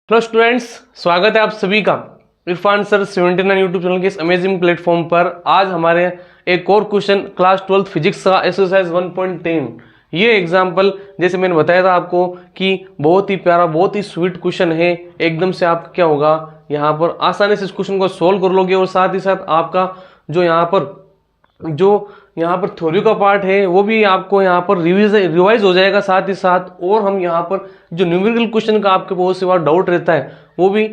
Hello students, स्वागत है आप सभी का इरफान सर 79 यूट्यूब चैनल के इस अमेजिंग प्लेटफॉर्म पर। आज हमारे एक और क्वेश्चन क्लास 12 फिजिक्स का एक्सरसाइज 1.10। ये एग्जाम्पल जैसे मैंने बताया था आपको कि बहुत ही प्यारा, बहुत ही स्वीट क्वेश्चन है। एकदम से आपका क्या होगा, यहाँ पर आसानी से इस क्वेश्चन को सोल्व कर लोगे और साथ ही साथ आपका जो यहाँ पर थ्योरी का पार्ट है वो भी आपको यहाँ पर रिवाइज हो जाएगा साथ ही साथ। और हम यहाँ पर जो न्यूमेरिकल क्वेश्चन का आपके बहुत से बार डाउट रहता है वो भी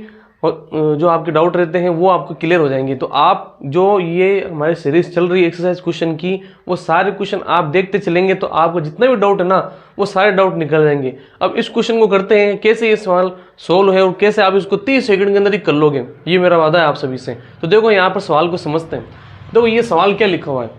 जो आपके डाउट रहते हैं वो आपको क्लियर हो जाएंगे। तो आप जो ये हमारी सीरीज चल रही है एक्सरसाइज क्वेश्चन की, वो सारे क्वेश्चन आप देखते चलेंगे तो आपको जितना भी डाउट है ना वो सारे डाउट निकल जाएंगे। अब इस क्वेश्चन को करते हैं, कैसे ये सवाल सोल्व है और कैसे आप इसको 30 सेकंड के अंदर ही कर लोगे, ये मेरा वादा है आप सभी से। तो देखो यहाँ पर सवाल को समझते हैं। देखो ये सवाल क्या लिखा हुआ है।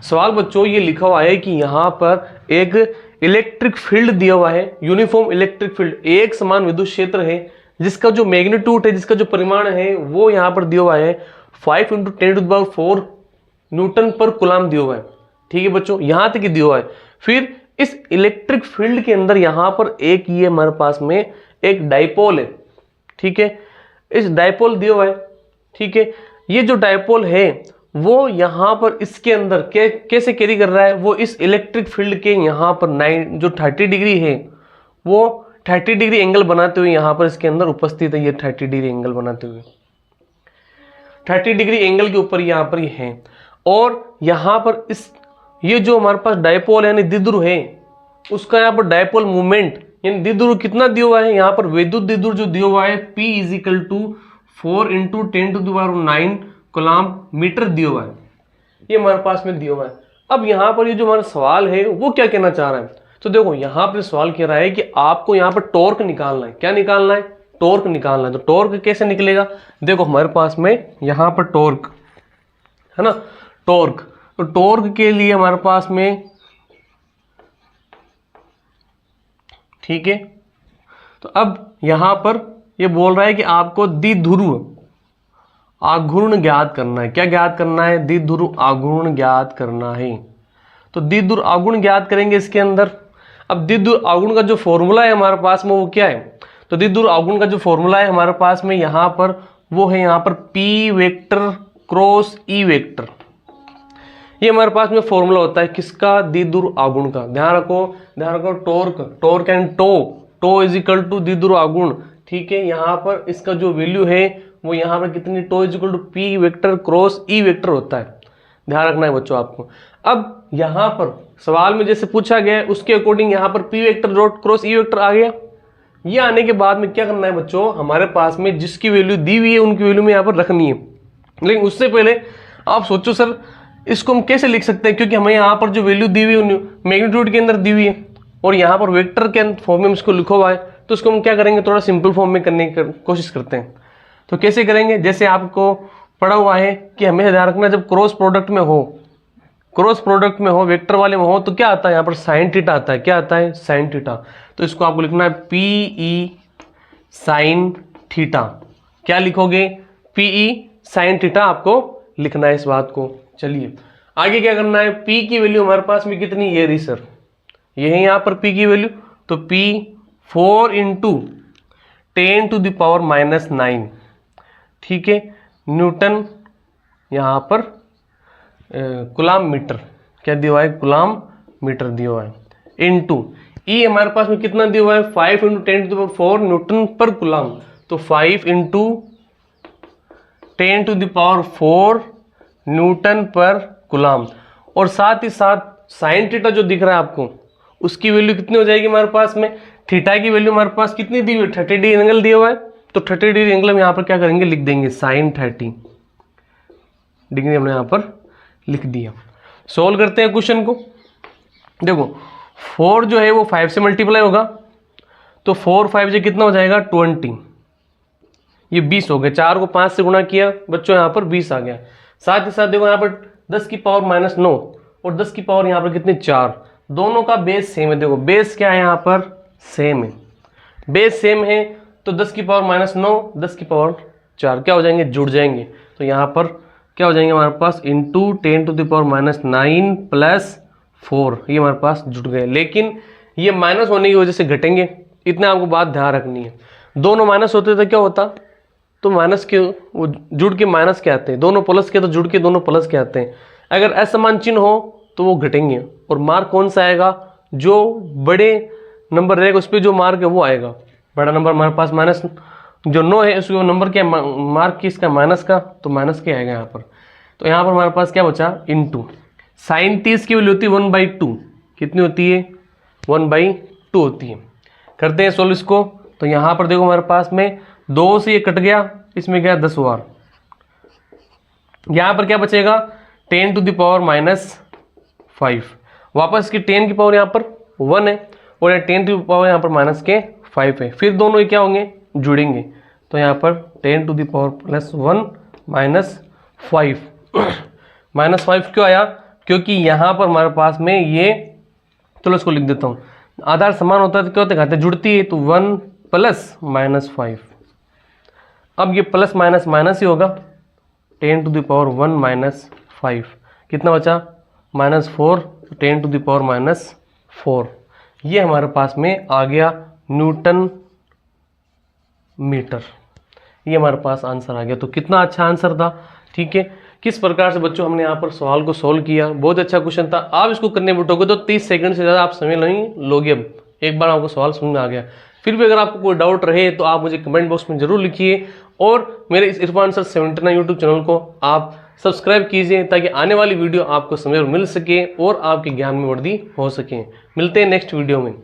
सवाल बच्चों ये लिखा हुआ है कि यहाँ पर एक इलेक्ट्रिक फील्ड दिया हुआ है, यूनिफॉर्म इलेक्ट्रिक फील्ड, एक समान विद्युत क्षेत्र है जिसका जो मैग्नीट्यूड है, जिसका जो परिमाण है वो यहाँ पर दिया हुआ है 5 × 10⁴ न्यूटन पर कूलम दिया हुआ है। ठीक है बच्चों, यहाँ तक ही दिया हुआ है। फिर इस इलेक्ट्रिक फील्ड के अंदर यहाँ पर एक ये हमारे पास में एक डाइपोल है। ठीक है, इस डाइपोल दिया हुआ है। ठीक है, ये जो डाइपोल है वो यहाँ पर इसके अंदर कैसे कैरी कर रहा है, वो इस इलेक्ट्रिक फील्ड के यहाँ पर 30 डिग्री है वो 30 डिग्री एंगल बनाते हुए यहाँ पर इसके अंदर उपस्थित है। ये 30 डिग्री एंगल बनाते हुए 30 डिग्री एंगल के ऊपर यहाँ पर ये है। और यहाँ पर ये जो हमारे पास डाइपोल है यानी द्विध्रुव है, उसका यहाँ पर डाइपोल मूवमेंट यानी द्विध्रुव कितना दिया हुआ है, यहाँ पर विद्युत द्विध्रुव जो दिया हुआ है P = 4 × 10⁹ कूलम मीटर दिया हुआ है। ये हमारे पास में दिया हुआ है। अब यहाँ पर ये जो हमारा सवाल है वो क्या कहना चाह रहा है, तो देखो यहाँ पर सवाल कह रहा है कि आपको यहाँ पर टॉर्क निकालना है। क्या निकालना है? टॉर्क निकालना है। तो टॉर्क कैसे निकलेगा? देखो हमारे पास में यहाँ पर टॉर्क है ना, टॉर्क। तो टॉर्क के लिए हमारे पास में, ठीक है, तो अब यहाँ पर ये बोल रहा है कि आपको द्विध्रुव आघूर्ण ज्ञात करना है। क्या ज्ञात करना है? द्विध्रुव आघूर्ण ज्ञात करना है। तो द्विध्रुव आघूर्ण ज्ञात करेंगे इसके अंदर। अब द्विध्रुव आघूर्ण का जो फॉर्मूला है हमारे पास में वो क्या है? तो द्विध्रुव आघूर्ण का जो फॉर्मूला है हमारे पास में यहाँ पर वो है यहाँ पर P vector cross E vector. ये हमारे पास में फॉर्मूला होता है किसका? द्विध्रुव आघूर्ण का। ध्यान रखो torque and tau is equal to द्विध्रुव आघूर्ण। ठीक है, यहाँ पर इसका जो वैल्यू है वो यहाँ पर कितनी, tau is equal to P vector cross E vector होता है। ध्यान रखना है बच्चों आपको। अब यहाँ पर सवाल में जैसे पूछा गया है उसके अकॉर्डिंग यहाँ पर P vector dot cross E vector आ गया। ये आने के बाद में क्या करना है बच्चों, हमारे पास में जिसकी वैल्यू दी हुई है उनकी वैल्यू में यहाँ पर रखनी है। लेकिन उससे पहले आप सोचो सर इसको हम कैसे लिख सकते हैं, क्योंकि हमें यहाँ पर जो वैल्यू दी हुई है मैग्नीट्यूड के अंदर दी हुई है और यहाँ पर वेक्टर के फॉर्म में इसको लिखा हुआ है। तो इसको हम क्या करेंगे, थोड़ा सिंपल फॉर्म में करने की कोशिश करते हैं। तो कैसे करेंगे? जैसे आपको पढ़ा हुआ है कि हमें ध्यान रखना जब क्रॉस प्रोडक्ट में हो वेक्टर वाले में हो तो क्या आता है, यहाँ पर साइन थीटा आता है। क्या आता है? Sine theta. तो इसको आपको लिखना है PE साइन थीटा। क्या लिखोगे? PE साइन थीटा आपको लिखना है इस बात को। चलिए आगे क्या करना है, P की वैल्यू हमारे पास में कितनी, ये रही सर, ये है यहाँ पर P की वैल्यू। तो P 4 × 10⁻⁹ ठीक है, न्यूटन यहाँ पर कूलम मीटर। क्या दिया हुआ है? कूलम मीटर दिया हुआ है। इनटू E हमारे पास में कितना दिया हुआ है? 5 × 10⁴ न्यूटन पर कूलम। तो 5 × 10⁴ न्यूटन पर कूलम। और साथ ही साथ साइन थीटा जो दिख रहा है आपको उसकी वैल्यू कितनी हो जाएगी हमारे पास में? थीटा की वैल्यू हमारे पास कितनी दी हुई है? 30 डिग्री एंगल दिया हुआ है। तो 30 डिग्री एंगल हम यहाँ पर क्या करेंगे, लिख देंगे साइन 30 डिग्री हमने यहाँ पर लिख दिया। सोल्व करते हैं क्वेश्चन को। देखो 4 जो है वो 5 से मल्टीप्लाई होगा, तो 4 5 से कितना हो जाएगा? 20। ये 20 हो गए। 4 को 5 से गुणा किया बच्चों, यहाँ पर 20 आ गया। साथ ही साथ देखो यहाँ पर 10⁻⁻9 और 10 की पावर यहाँ पर कितने, 4। दोनों का बेस सेम है। देखो बेस क्या है यहाँ पर, सेम है। बेस सेम है तो 10⁻⁻9 10⁻4 क्या हो जाएंगे, जुड़ जाएंगे। तो यहाँ पर क्या हो जाएंगे हमारे पास, इंटू 10⁻⁹ प्लस 4, ये हमारे पास जुड़ गए। लेकिन ये माइनस होने की वजह से घटेंगे, इतना आपको बात ध्यान रखनी है। दोनों माइनस होते तो क्या होता, तो माइनस के वो जुड़ के माइनस के आते हैं, दोनों प्लस के तो जुड़ के दोनों प्लस के आते हैं। अगर असमान चिन्ह हो तो वो घटेंगे, और मार्क कौन सा आएगा, जो बड़े नंबर रहेगा उस पर जो मार्क है वो आएगा। बड़ा नंबर हमारे पास माइनस जो 9 है, उसको नंबर क्या मार्क किसका, माइनस का, तो माइनस के आएगा यहाँ पर। तो यहाँ पर हमारे पास क्या बचा, इनटू साइन 30 की वैल्यू होती है 1/2, कितनी होती है 1/2 होती है। करते हैं सोल्व इसको। तो यहाँ पर देखो हमारे पास में 2 से ये कट गया, इसमें गया 10 वार, यहाँ पर क्या बचेगा 10 टू द पावर -5, वापस की 10 की पावर यहाँ पर 1 है और 10 टू द पावर यहाँ पर -5 है, फिर दोनों ये क्या होंगे, जुड़ेंगे। तो यहाँ पर 10 टू द पावर +1 -5 क्यों आया, क्योंकि यहाँ पर हमारे पास में ये, चलो इसको लिख देता हूँ, आधार समान होता है तो क्या होता है, घातें जुड़ती है, तो 1 + -5। अब ये प्लस माइनस माइनस ही होगा, 10 टू द पावर 1 -5 कितना बचा -4, 10 टू द पावर -4। ये हमारे पास में आ गया न्यूटन मीटर, ये हमारे पास आंसर आ गया। तो कितना अच्छा आंसर था, ठीक है। किस प्रकार से बच्चों हमने यहाँ पर सवाल को सॉल्व किया, बहुत अच्छा क्वेश्चन था। आप इसको करने बैठोगे तो 30 सेकंड से ज़्यादा आप समय नहीं लोगे। अब एक बार आपको सवाल समझ में आ गया, फिर भी अगर आपको कोई डाउट रहे तो आप मुझे कमेंट बॉक्स में जरूर लिखिए, और मेरे इस इरफान सर 79 यूट्यूब चैनल को आप सब्सक्राइब कीजिए, ताकि आने वाली वीडियो आपको समय पर मिल सके और आपके ज्ञान में वृद्धि हो सके। मिलते हैं नेक्स्ट वीडियो में।